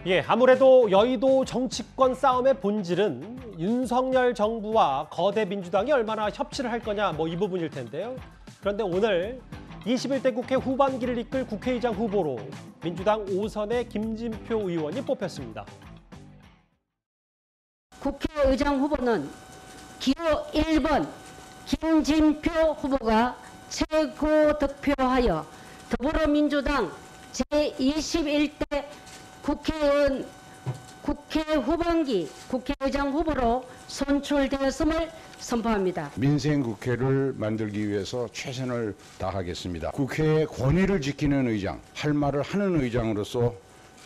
예, 아무래도 여의도 정치권 싸움의 본질은 윤석열 정부와 거대 민주당이 얼마나 협치를 할 거냐 이 부분일 텐데요. 그런데 오늘 21대 국회 후반기를 이끌 국회의장 후보로 민주당 5선의 김진표 의원이 뽑혔습니다. 국회의장 후보는 기호 1번 김진표 후보가 최고 득표하여 더불어민주당 제21대 국회의원 국회 후반기 국회의장 후보로 선출되었음을 선포합니다. 민생국회를 만들기 위해서 최선을 다하겠습니다. 국회의 권위를 지키는 의장, 할 말을 하는 의장으로서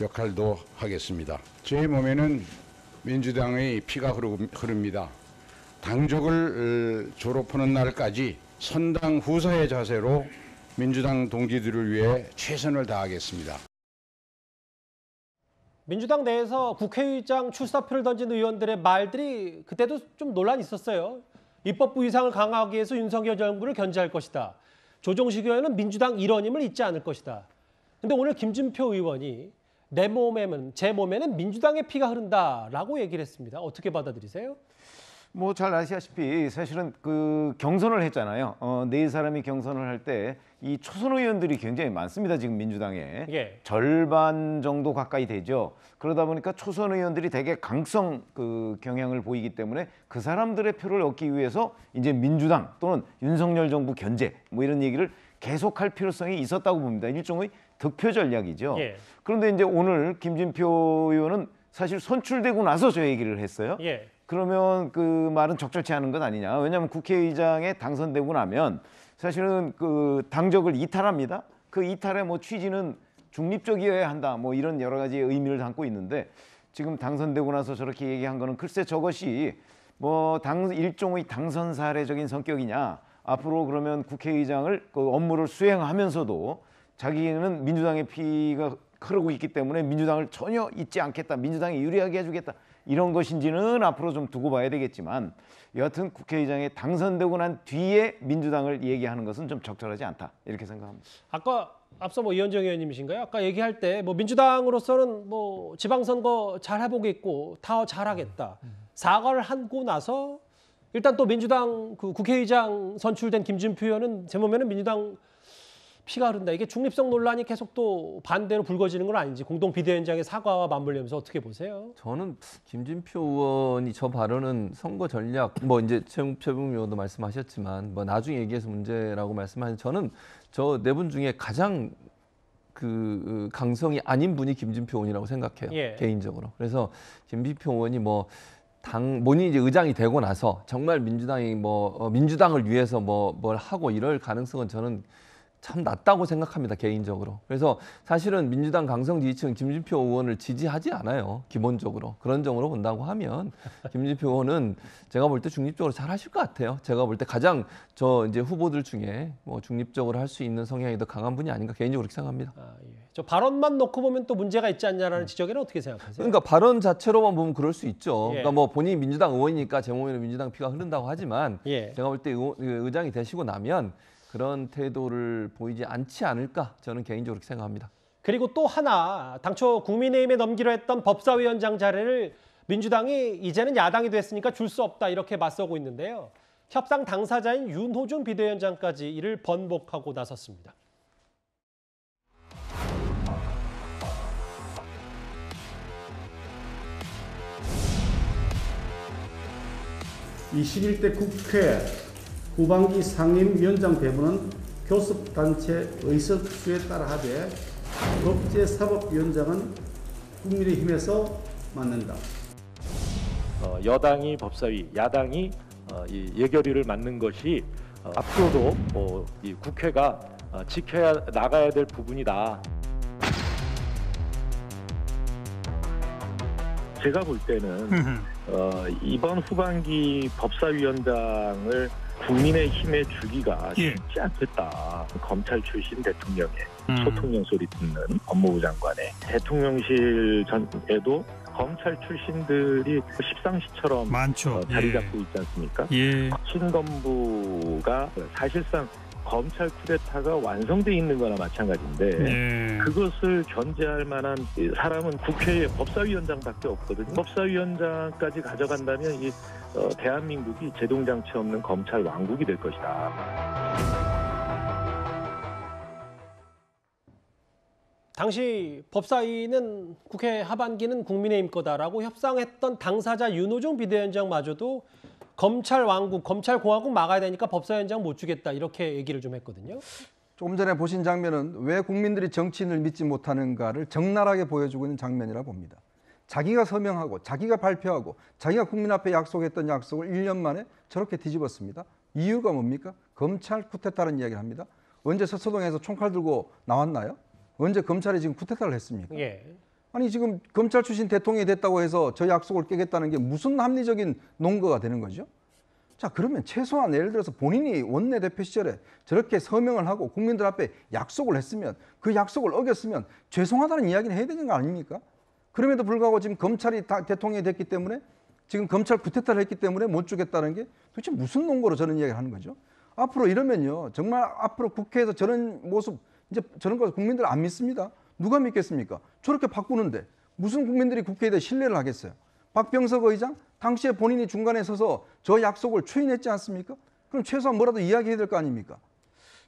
역할도 하겠습니다. 제 몸에는 민주당의 피가 흐릅니다. 당적을 졸업하는 날까지 선당 후사의 자세로 민주당 동지들을 위해 최선을 다하겠습니다. 민주당 내에서 국회의장 출사표를 던진 의원들의 말들이 그때도 좀 논란이 있었어요. 입법부 위상을 강화하기 위해서 윤석열 정부를 견제할 것이다. 조정식 의원은 민주당 일원임을 잊지 않을 것이다. 근데 오늘 김진표 의원이 제 몸에는 민주당의 피가 흐른다라고 얘기를 했습니다. 어떻게 받아들이세요? 잘 아시다시피 사실은 그 경선을 했잖아요. 네 사람이 경선을 할 때 이 초선 의원들이 굉장히 많습니다. 지금 민주당에 절반 정도 가까이 되죠. 그러다 보니까 초선 의원들이 되게 강성 그 경향을 보이기 때문에 그 사람들의 표를 얻기 위해서 이제 민주당 또는 윤석열 정부 견제 이런 얘기를 계속할 필요성이 있었다고 봅니다. 일종의 득표 전략이죠. 그런데 이제 오늘 김진표 의원은 사실 선출되고 나서 저 얘기를 했어요. 그러면 그 말은 적절치 않은 것 아니냐. 왜냐하면 국회의장에 당선되고 나면 사실은 그 당적을 이탈합니다. 그 이탈의 취지는 중립적이어야 한다. 이런 여러 가지 의미를 담고 있는데 지금 당선되고 나서 저렇게 얘기한 거는 글쎄 저것이 일종의 당선 사례적인 성격이냐. 앞으로 그러면 국회의장을 그 업무를 수행하면서도 자기는 민주당의 피가 흐르고 있기 때문에 민주당을 전혀 잊지 않겠다. 민주당이 유리하게 해주겠다. 이런 것인지는 앞으로 좀 두고 봐야 되겠지만 여하튼 국회의장에 당선되고 난 뒤에 민주당을 얘기하는 것은 좀 적절하지 않다. 이렇게 생각합니다. 아까 앞서 이현정 의원님이신가요? 아까 얘기할 때 민주당으로서는 지방선거 잘 해보겠고 더 잘하겠다. 사과를 하고 나서 일단 또 민주당 그 국회의장 선출된 김진표 의원은 제 몸에는 민주당 피가 흐른다. 이게 중립성 논란이 계속 또 반대로 불거지는 건 아닌지 공동 비대위원장의 사과와 맞물리면서 어떻게 보세요? 저는 김진표 의원이 저 발언은 선거 전략 이제 최웅표 의원도 말씀하셨지만 나중에 얘기해서 문제라고 말씀하신 저는 저 네 분 중에 가장 그 강성이 아닌 분이 김진표 의원이라고 생각해요. 개인적으로. 그래서 김진표 의원이 본인이 이제 의장이 되고 나서 정말 민주당이 민주당을 위해서 뭘 하고 이럴 가능성은 저는 참 낮다고 생각합니다. 개인적으로. 그래서 사실은 민주당 강성 지지층 김진표 의원을 지지하지 않아요. 기본적으로. 그런 점으로 본다고 하면 김진표 의원은 제가 볼 때 중립적으로 잘 하실 것 같아요. 제가 볼 때 가장 이제 후보들 중에 중립적으로 할 수 있는 성향이 더 강한 분이 아닌가 개인적으로 그렇게 생각합니다. 저 발언만 놓고 보면 또 문제가 있지 않냐라는 지적에는 어떻게 생각하세요? 그러니까 발언 자체로만 보면 그럴 수 있죠. 그러니까 본인이 민주당 의원이니까 제 몸에는 민주당 피가 흐른다고 하지만 제가 볼 때 의장이 되시고 나면 그런 태도를 보이지 않지 않을까 저는 개인적으로 그렇게 생각합니다. 그리고 또 하나 당초 국민의힘에 넘기로 했던 법사위원장 자리를 민주당이 이제는 야당이 됐으니까 줄 수 없다 이렇게 맞서고 있는데요. 협상 당사자인 윤호중 비대위원장까지 이를 번복하고 나섰습니다. (21대) 국회 후반기 상임위원장 배분은 교섭단체 의석수에 따라 하되 법제사법위원장은 국민의힘에서 맡는다. 여당이 법사위, 야당이 이 예결위를 맡는 것이 앞으로도 이 국회가 지켜야 나가야 될 부분이다. 제가 볼 때는 이번 후반기 법사위원장을 국민의힘에 주기가 쉽지 않겠다. 검찰 출신 대통령의 소통령 소리 듣는 법무부 장관의 대통령실 전에도 검찰 출신들이 십상시처럼 많죠. 자리 잡고 있지 않습니까? 신검부가 사실상 검찰 쿠데타가 완성돼 있는 거나 마찬가지인데 그것을 견제할 만한 사람은 국회의 법사위원장밖에 없거든요. 법사위원장까지 가져간다면 이 대한민국이 제동장치 없는 검찰 왕국이 될 것이다. 당시 법사위는 국회 하반기는 국민의힘 거다라고 협상했던 당사자 윤호중 비대위원장마저도 검찰 왕국, 검찰 공화국 막아야 되니까 법사위원장 못 주겠다 이렇게 얘기를 좀 했거든요. 조금 전에 보신 장면은 왜 국민들이 정치인을 믿지 못하는가를 적나라하게 보여주고 있는 장면이라 봅니다. 자기가 서명하고 자기가 발표하고 자기가 국민 앞에 약속했던 약속을 1년 만에 저렇게 뒤집었습니다. 이유가 뭡니까? 검찰 쿠데타라는 이야기를 합니다. 언제 서초동에서 총칼 들고 나왔나요? 언제 검찰이 지금 쿠데타를 했습니까? 예. 아니 지금 검찰 출신 대통령이 됐다고 해서 저 약속을 깨겠다는 게 무슨 합리적인 논거가 되는 거죠? 자, 그러면 최소한 예를 들어서 본인이 원내대표 시절에 저렇게 서명을 하고 국민들 앞에 약속을 했으면 그 약속을 어겼으면 죄송하다는 이야기는 해야 되는 거 아닙니까? 그럼에도 불구하고 지금 검찰이 대통령이 됐기 때문에 지금 검찰 쿠데타를 했기 때문에 못 주겠다는 게 도대체 무슨 논거로 저런 이야기를 하는 거죠? 앞으로 이러면요. 정말 앞으로 국회에서 저런 모습 이제 저런 거 국민들 안 믿습니다. 누가 믿겠습니까? 저렇게 바꾸는데 무슨 국민들이 국회에 대해 신뢰를 하겠어요? 박병석 의장 당시에 본인이 중간에 서서 저 약속을 추인했지 않습니까? 그럼 최소한 뭐라도 이야기해야 될 거 아닙니까?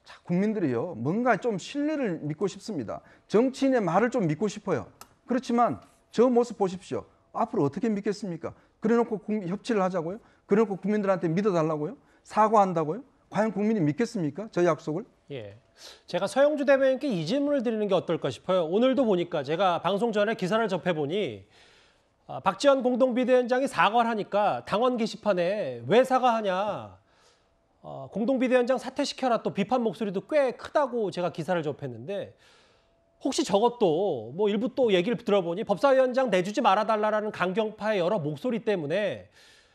자, 국민들이요. 뭔가 좀 신뢰를 믿고 싶습니다. 정치인의 말을 좀 믿고 싶어요. 그렇지만 저 모습 보십시오. 앞으로 어떻게 믿겠습니까? 그래놓고 협치를 하자고요? 그래놓고 국민들한테 믿어달라고요? 사과한다고요? 과연 국민이 믿겠습니까? 저 약속을? 예. 제가 서영주 대변인께 이 질문을 드리는 게 어떨까 싶어요. 오늘도 보니까 제가 방송 전에 기사를 접해보니 박지원 공동비대위원장이 사과를 하니까 당원 게시판에 왜 사과하냐. 공동비대위원장 사퇴시켜라 또 비판 목소리도 꽤 크다고 제가 기사를 접했는데 혹시 저것도 뭐 일부 또 얘기를 들어보니 법사위원장 내주지 말아달라는 강경파의 여러 목소리 때문에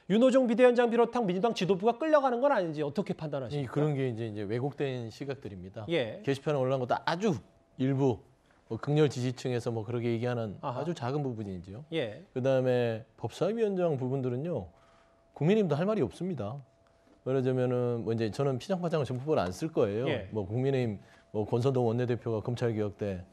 윤호중 비대위원장 비롯한 민주당 지도부가 끌려가는 건 아닌지 어떻게 판단하십니까? 그런 게 이제 왜곡된 시각들입니다. 예. 게시판에 올라온 것도 아주 일부 뭐 극렬 지지층에서 뭐 그렇게 얘기하는 아하. 아주 작은 부분이죠. 예. 그다음에 법사위원장 부분들은요. 국민의힘도 할 말이 없습니다. 말하자면은 뭐 이제 저는 피장파장을 정부를 안 쓸 거예요. 예. 뭐 국민의힘 뭐 권선동 원내대표가 검찰개혁 때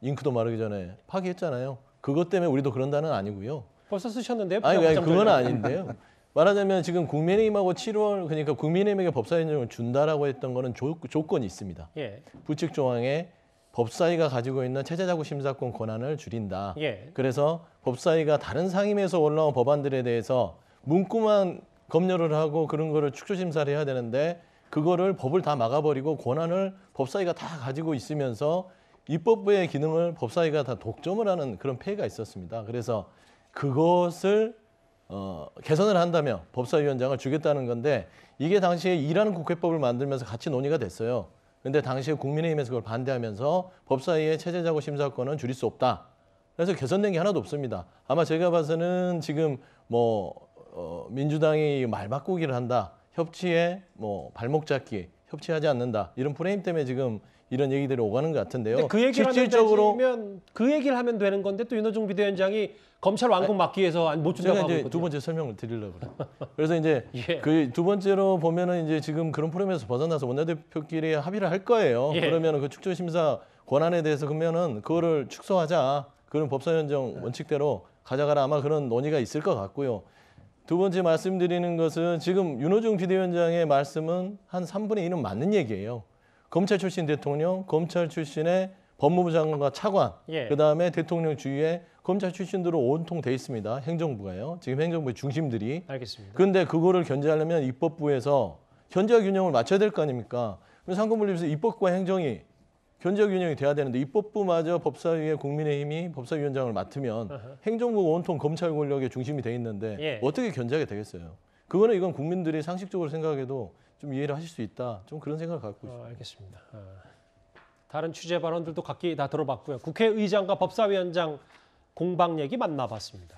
잉크도 마르기 전에 파기했잖아요. 그것 때문에 우리도 그런다는 아니고요. 벌써 쓰셨는데요? 아니 그건 아닌데요. 말하자면 지금 국민의힘하고 7월 그러니까 국민의힘에게 법사위원장을 준다라고 했던 거는 조건이 있습니다. 예. 부칙 조항에 법사위가 가지고 있는 체제자구 심사권 권한을 줄인다. 예. 그래서 법사위가 다른 상임에서 올라온 법안들에 대해서 문구만 검열을 하고 그런 거를 축소 심사를 해야 되는데 그거를 법을 다 막아버리고 권한을 법사위가 다 가지고 있으면서 입법부의 기능을 법사위가 다 독점을 하는 그런 폐해가 있었습니다. 그래서 그것을 개선을 한다면 법사위원장을 주겠다는 건데 이게 당시에 일하는 국회법을 만들면서 같이 논의가 됐어요. 근데 당시에 국민의힘에서 그걸 반대하면서 법사위의 체제자구 심사권은 줄일 수 없다. 그래서 개선된 게 하나도 없습니다. 아마 제가 봐서는 지금 민주당이 말 바꾸기를 한다. 협치에 발목 잡기, 협치하지 않는다. 이런 프레임 때문에 지금 이런 얘기들이 오가는 것 같은데요. 그 얘기를 실질적으로 하면 그 얘기를 하면 되는 건데 또 윤호중 비대위원장이 검찰 왕국 막기 위해서 못 준다고 제가 하고 이제 있거든요. 두 번째 설명을 드리려고 그래요. 그래서 이제 예. 그 두 번째로 보면은 이제 지금 그런 프레임에서 벗어나서 원내대표끼리 합의를 할 거예요. 예. 그러면은 그 축소 심사 권한에 대해서 그러면은 그거를 축소하자. 그런 법사위원장 원칙대로 가져가라. 아마 그런 논의가 있을 것 같고요. 두 번째 말씀드리는 것은 지금 윤호중 비대위원장의 말씀은 한 3분의 1은 맞는 얘기예요. 검찰 출신 대통령, 검찰 출신의 법무부 장관과 차관, 예. 그다음에 대통령 주위에 검찰 출신들로 온통 돼 있습니다. 행정부가요. 지금 행정부의 중심들이. 알겠습니다. 그런데 그거를 견제하려면 입법부에서 견제와 균형을 맞춰야 될 거 아닙니까? 상권분립에서 입법과 행정이 견제와 균형이 돼야 되는데 입법부마저 법사위에 국민의힘이 법사위원장을 맡으면 행정부가 온통 검찰 권력의 중심이 돼 있는데 예. 어떻게 견제가 되겠어요? 그거는 이건 국민들이 상식적으로 생각해도 좀 이해를 하실 수 있다. 좀 그런 생각을 갖고 있습니다. 알겠습니다. 다른 취재 발언들도 각기 다 들어봤고요. 국회의장과 법사위원장 공방 얘기 만나봤습니다.